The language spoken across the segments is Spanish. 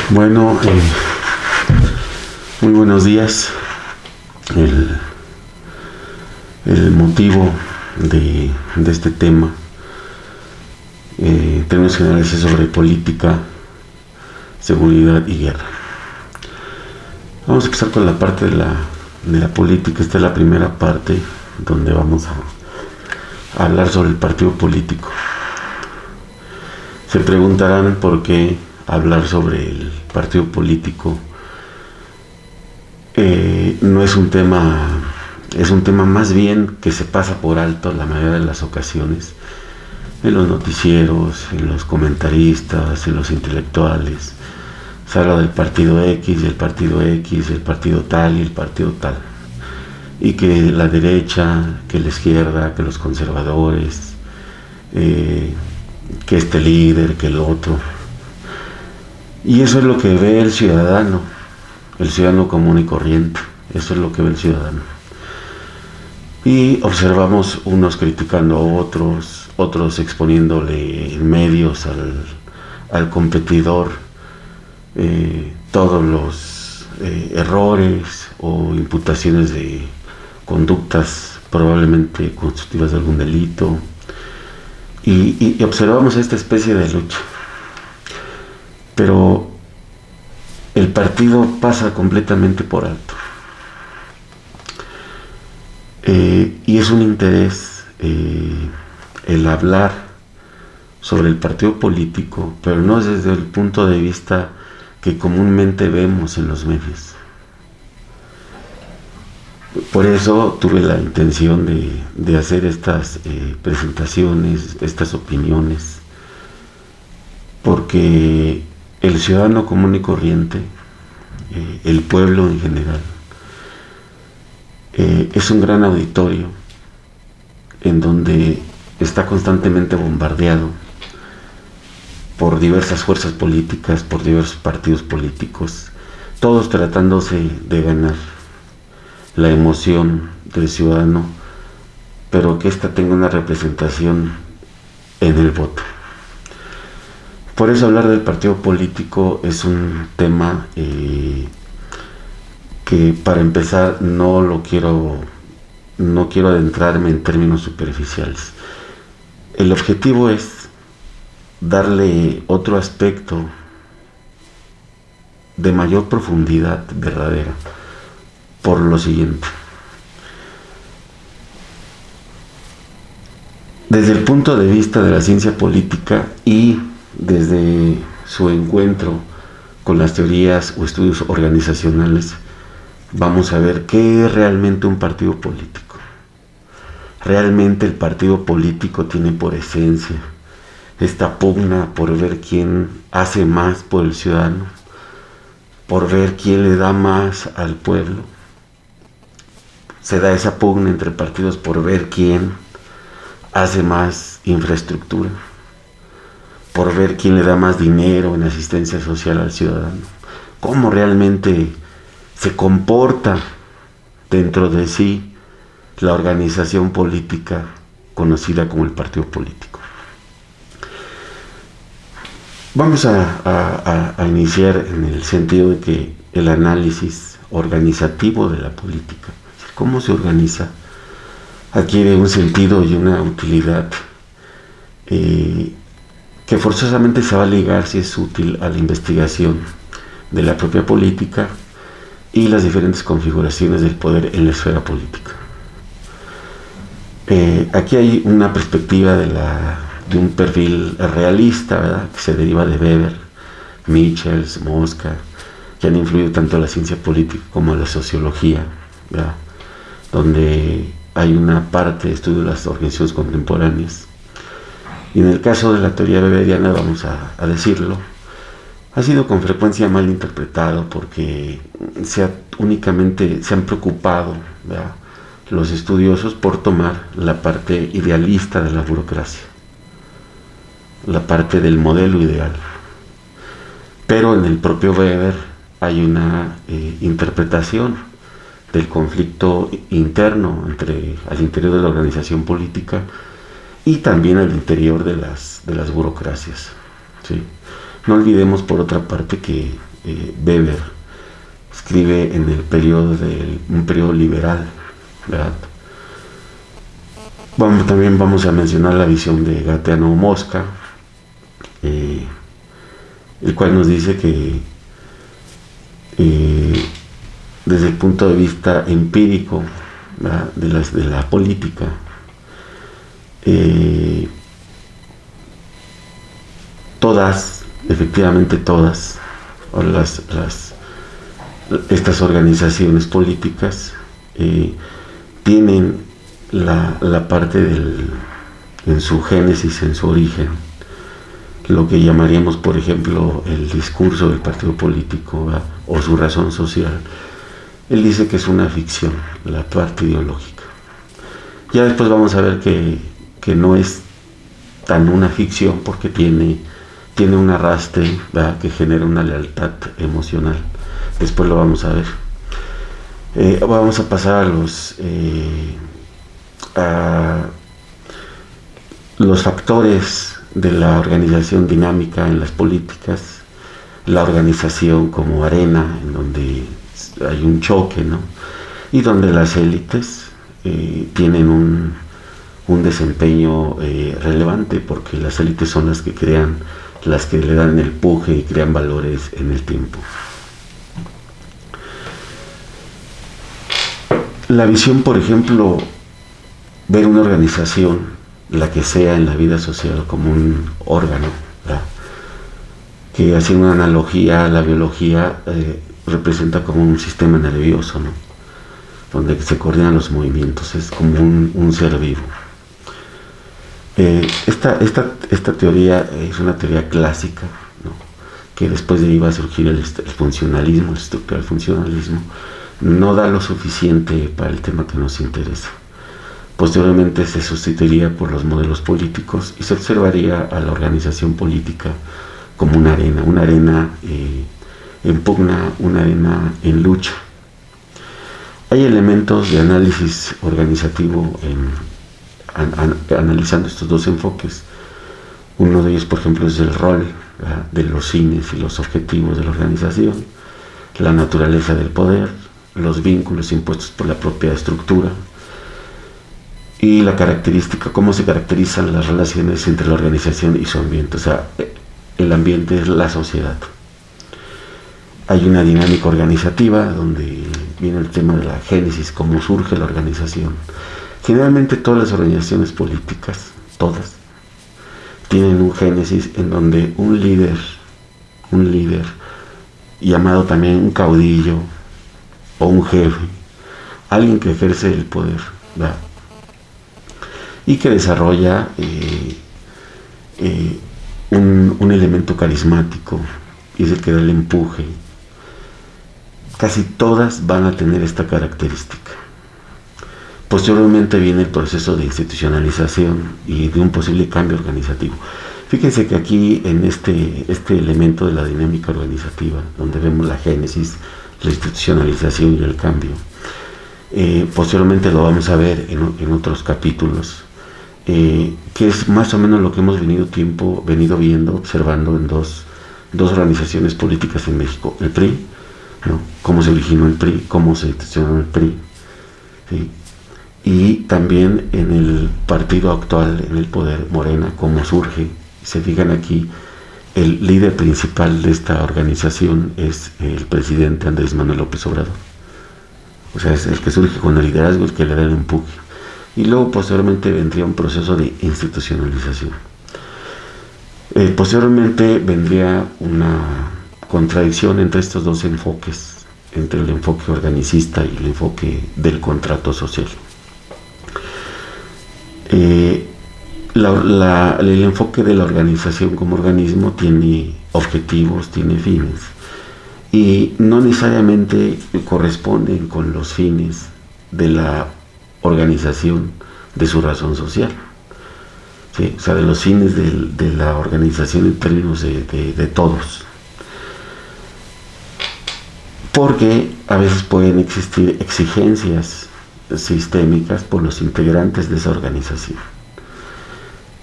Bueno, muy buenos días. El motivo de este tema, tenemos que analizar sobre política, seguridad y guerra. Vamos a empezar con la parte de la política. Esta es la primera parte donde vamos a hablar sobre el partido político. Se preguntarán por qué hablar sobre el partido político. No es un tema, es un tema más bien que se pasa por alto la mayoría de las ocasiones en los noticieros, en los comentaristas, en los intelectuales. Se habla del partido X y el partido X, el partido tal y el partido tal, y que la derecha, que la izquierda, que los conservadores, que este líder, que el otro. Y eso es lo que ve el ciudadano común y corriente. Eso es lo que ve el ciudadano. Y observamos unos criticando a otros exponiéndole en medios al competidor todos los errores o imputaciones de conductas probablemente constitutivas de algún delito. Y observamos esta especie de lucha. Pero el partido pasa completamente por alto. Y es un interés el hablar sobre el partido político, pero no desde el punto de vista que comúnmente vemos en los medios. Por eso tuve la intención de hacer estas presentaciones, estas opiniones, porque el ciudadano común y corriente, el pueblo en general, es un gran auditorio en donde está constantemente bombardeado por diversas fuerzas políticas, por diversos partidos políticos, todos tratándose de ganar la emoción del ciudadano, pero que ésta tenga una representación en el voto. Por eso hablar del partido político es un tema que, para empezar, no quiero adentrarme en términos superficiales. El objetivo es darle otro aspecto de mayor profundidad verdadera, por lo siguiente. Desde el punto de vista de la ciencia política y desde su encuentro con las teorías o estudios organizacionales, vamos a ver qué es realmente un partido político. Realmente el partido político tiene por esencia esta pugna por ver quién hace más por el ciudadano, por ver quién le da más al pueblo. Se da esa pugna entre partidos por ver quién hace más infraestructura, por ver quién le da más dinero en asistencia social al ciudadano, cómo realmente se comporta dentro de sí la organización política conocida como el partido político. Vamos a iniciar en el sentido de que el análisis organizativo de la política, cómo se organiza, adquiere un sentido y una utilidad que forzosamente se va a ligar, si es útil, a la investigación de la propia política y las diferentes configuraciones del poder en la esfera política. Aquí hay una perspectiva de un perfil realista, ¿verdad?, que se deriva de Weber, Michels, Mosca, que han influido tanto en la ciencia política como en la sociología, ¿verdad?, donde hay una parte de estudio de las organizaciones contemporáneas. Y en el caso de la teoría weberiana, vamos a decirlo, ha sido con frecuencia mal interpretado porque se han preocupado, ¿verdad?, los estudiosos por tomar la parte idealista de la burocracia, la parte del modelo ideal. Pero en el propio Weber hay una interpretación del conflicto interno al interior de la organización política y también al interior de las burocracias, ¿sí? No olvidemos, por otra parte, que Weber escribe en el periodo un periodo liberal, ¿verdad? También vamos a mencionar la visión de Gaetano Mosca, el cual nos dice que desde el punto de vista empírico, ¿verdad?, de la política, efectivamente todas estas organizaciones políticas tienen la parte en su génesis, en su origen, lo que llamaríamos, por ejemplo, el discurso del partido político, ¿verdad?, o su razón social. Él dice que es una ficción, la parte ideológica. Ya después vamos a ver que no es tan una ficción, porque tiene un arrastre, ¿verdad?, que genera una lealtad emocional. Después lo vamos a ver. Vamos a pasar a los factores de la organización dinámica en las políticas. La organización como arena, en donde hay un choque, ¿no?, y donde las élites tienen un desempeño relevante, porque las élites son las que crean, las que le dan el empuje y crean valores en el tiempo. La visión, por ejemplo, ver una organización, la que sea en la vida social, como un órgano, ¿verdad?, que haciendo una analogía a la biología, representa como un sistema nervioso, ¿no?, donde se coordinan los movimientos, es como un ser vivo. Esta teoría es una teoría clásica, ¿no?, que después de ahí va a surgir el funcionalismo, el estructural funcionalismo. No da lo suficiente para el tema que nos interesa. Posteriormente se sustituiría por los modelos políticos y se observaría a la organización política como una arena en pugna, una arena en lucha. Hay elementos de análisis organizativo analizando estos dos enfoques. Uno de ellos, por ejemplo, es el rol, ¿verdad?, de los fines y los objetivos de la organización, la naturaleza del poder, los vínculos impuestos por la propia estructura y la característica, cómo se caracterizan las relaciones entre la organización y su ambiente. O sea, el ambiente es la sociedad. Hay una dinámica organizativa donde viene el tema de la génesis, cómo surge la organización. Generalmente todas las organizaciones políticas, todas, tienen un génesis en donde un líder llamado también un caudillo o un jefe, alguien que ejerce el poder, ¿verdad?, y que desarrolla un elemento carismático, y es el que da el empuje. Casi todas van a tener esta característica. Posteriormente viene el proceso de institucionalización y de un posible cambio organizativo. Fíjense que aquí en este elemento de la dinámica organizativa, donde vemos la génesis, la institucionalización y el cambio, posteriormente lo vamos a ver en otros capítulos, que es más o menos lo que hemos venido viendo, observando en dos organizaciones políticas en México. El PRI, ¿no?, cómo se originó el PRI, cómo se institucionó el PRI, ¿sí?, y también en el partido actual en el poder, Morena, cómo surge. Se fijan aquí, el líder principal de esta organización es el presidente Andrés Manuel López Obrador. O sea, es el que surge con el liderazgo, el que le da el empuje. Y luego posteriormente vendría un proceso de institucionalización. Posteriormente vendría una contradicción entre estos dos enfoques, entre el enfoque organicista y el enfoque del contrato social. El enfoque de la organización como organismo tiene objetivos, tiene fines, y no necesariamente corresponden con los fines de la organización, de su razón social, ¿sí?, o sea, de los fines de la organización en términos de todos, porque a veces pueden existir exigencias sistémicas por los integrantes de esa organización.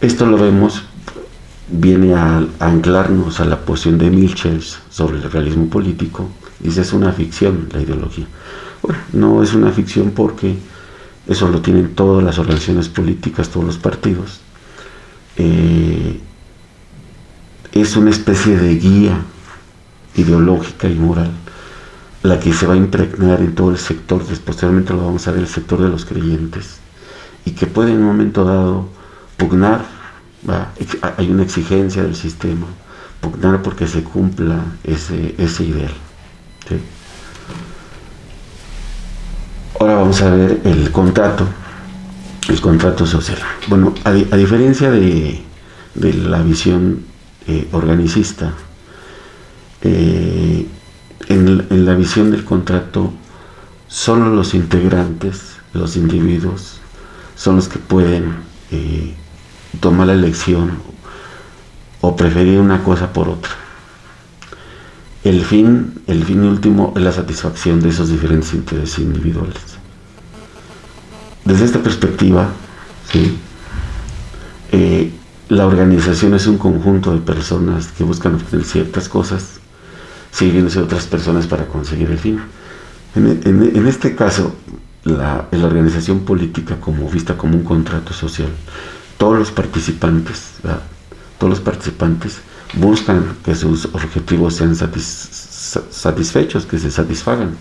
Esto lo vemos viene a anclarnos a la posición de Michels sobre el realismo político. Dice, es una ficción la ideología. Bueno, no es una ficción porque eso lo tienen todas las organizaciones políticas, todos los partidos. Es una especie de guía ideológica y moral la que se va a impregnar en todo el sector, posteriormente lo vamos a ver, el sector de los creyentes, y que puede en un momento dado pugnar, hay una exigencia del sistema, pugnar porque se cumpla ese ideal, ¿sí? Ahora vamos a ver el contrato social. Bueno, a diferencia de la visión organicista, en la visión del contrato, solo los integrantes, los individuos, son los que pueden tomar la elección o preferir una cosa por otra. El fin último es la satisfacción de esos diferentes intereses individuales. Desde esta perspectiva, ¿sí? La organización es un conjunto de personas que buscan obtener ciertas cosas, sirviéndose de otras personas para conseguir el fin. En este caso, la organización política, como vista como un contrato social, todos los participantes buscan que sus objetivos sean satisfechos, que se satisfagan.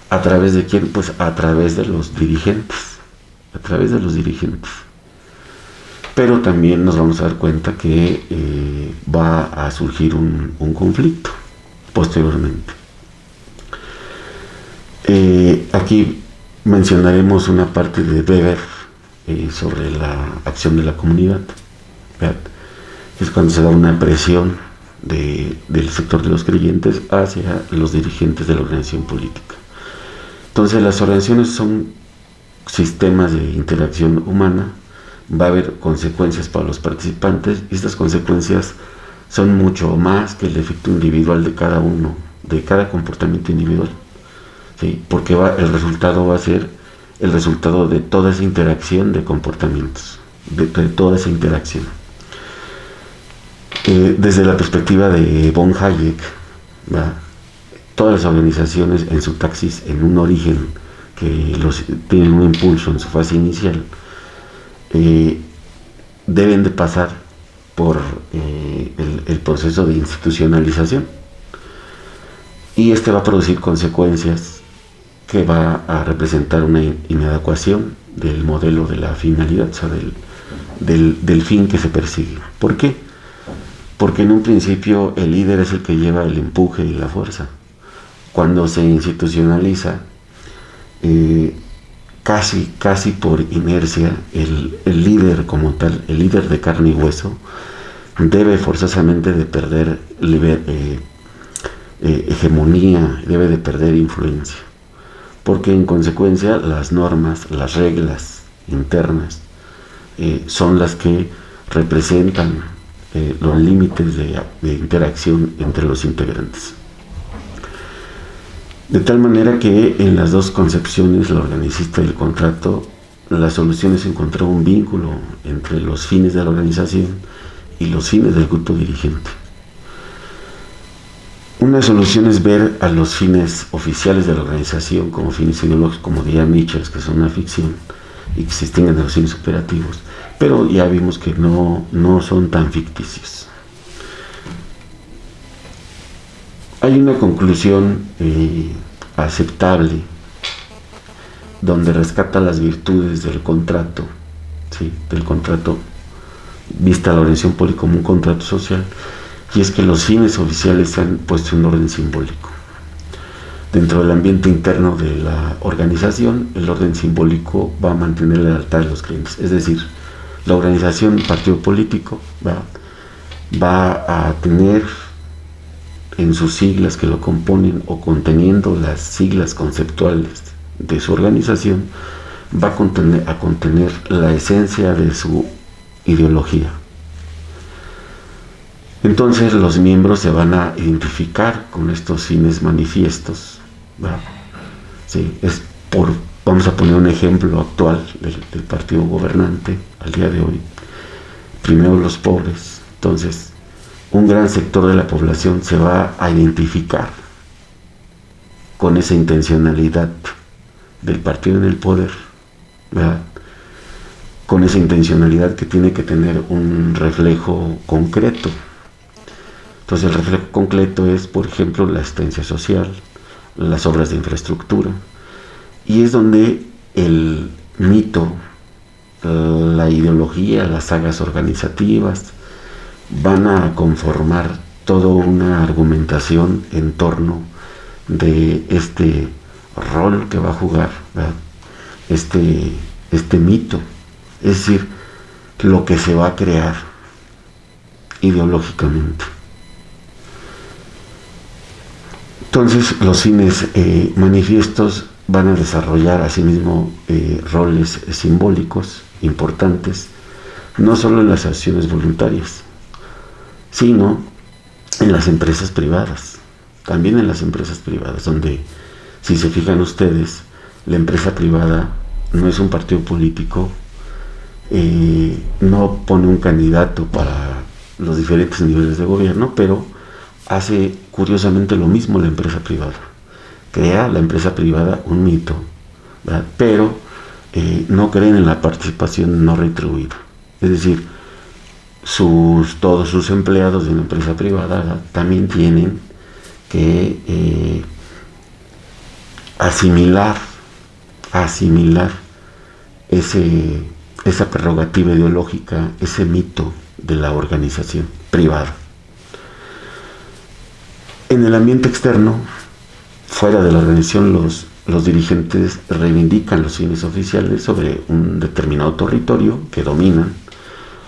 ¿A través de quién? Pues a través de los dirigentes. Pero también nos vamos a dar cuenta que va a surgir un conflicto posteriormente. Aquí mencionaremos una parte de Weber sobre la acción de la comunidad, ¿verdad? Es cuando se da una presión del sector de los creyentes hacia los dirigentes de la organización política. Entonces, las organizaciones son sistemas de interacción humana, va a haber consecuencias para los participantes, y estas consecuencias son mucho más que el efecto individual de cada uno, de cada comportamiento individual, ¿sí? Porque el resultado va a ser el resultado de toda esa interacción de comportamientos, de toda esa interacción. Desde la perspectiva de von Hayek, todas las organizaciones en su taxis, en un origen que tienen un impulso en su fase inicial, deben de pasar por el proceso de institucionalización, y este va a producir consecuencias que va a representar una inadecuación del modelo de la finalidad, o sea, del fin que se persigue. ¿Por qué? Porque en un principio el líder es el que lleva el empuje y la fuerza. Cuando se institucionaliza, casi por inercia, el líder como tal, el líder de carne y hueso, debe forzosamente de perder hegemonía, debe de perder influencia, porque en consecuencia las normas, las reglas internas son las que representan los límites de interacción entre los integrantes. De tal manera que en las dos concepciones, la organicista y el contrato, la solución es encontrar un vínculo entre los fines de la organización y los fines del grupo dirigente. Una solución es ver a los fines oficiales de la organización como fines ideológicos, como diría Michels, que son una ficción y que se distinguen de los fines operativos, pero ya vimos que no son tan ficticios. Hay una conclusión aceptable donde rescata las virtudes del contrato, ¿sí? Del contrato, vista la organización política como un contrato social, y es que los fines oficiales se han puesto en orden simbólico. Dentro del ambiente interno de la organización, el orden simbólico va a mantener la lealtad de los creyentes, es decir, la organización, partido político, va a tener en sus siglas que lo componen o conteniendo las siglas conceptuales de su organización, va a contener la esencia de su ideología. Entonces los miembros se van a identificar con estos fines manifiestos, ¿verdad? Sí, vamos a poner un ejemplo actual del partido gobernante al día de hoy. Primero los pobres, Entonces, un gran sector de la población se va a identificar con esa intencionalidad del partido en el poder, ¿verdad? Con esa intencionalidad que tiene que tener un reflejo concreto. Entonces, el reflejo concreto es, por ejemplo, la asistencia social, las obras de infraestructura, y es donde el mito, la ideología, las sagas organizativas van a conformar toda una argumentación en torno de este rol que va a jugar, ¿verdad? Este mito, es decir, lo que se va a crear ideológicamente. Entonces, los fines manifiestos van a desarrollar asimismo roles simbólicos importantes, no solo en las acciones voluntarias, sino en las empresas privadas, también en las empresas privadas, donde, si se fijan ustedes, la empresa privada no es un partido político, no pone un candidato para los diferentes niveles de gobierno, pero hace curiosamente lo mismo la empresa privada. Crea la empresa privada un mito, ¿verdad? Pero no creen en la participación no retribuida. Es decir, todos sus empleados de una empresa privada, ¿verdad?, también tienen que asimilar esa prerrogativa ideológica, ese mito de la organización privada. En el ambiente externo, fuera de la organización, los dirigentes reivindican los fines oficiales sobre un determinado territorio que dominan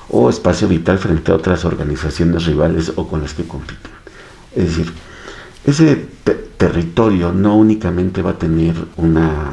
o espacio vital frente a otras organizaciones rivales o con las que compiten. Es decir, ese territorio no únicamente va a tener una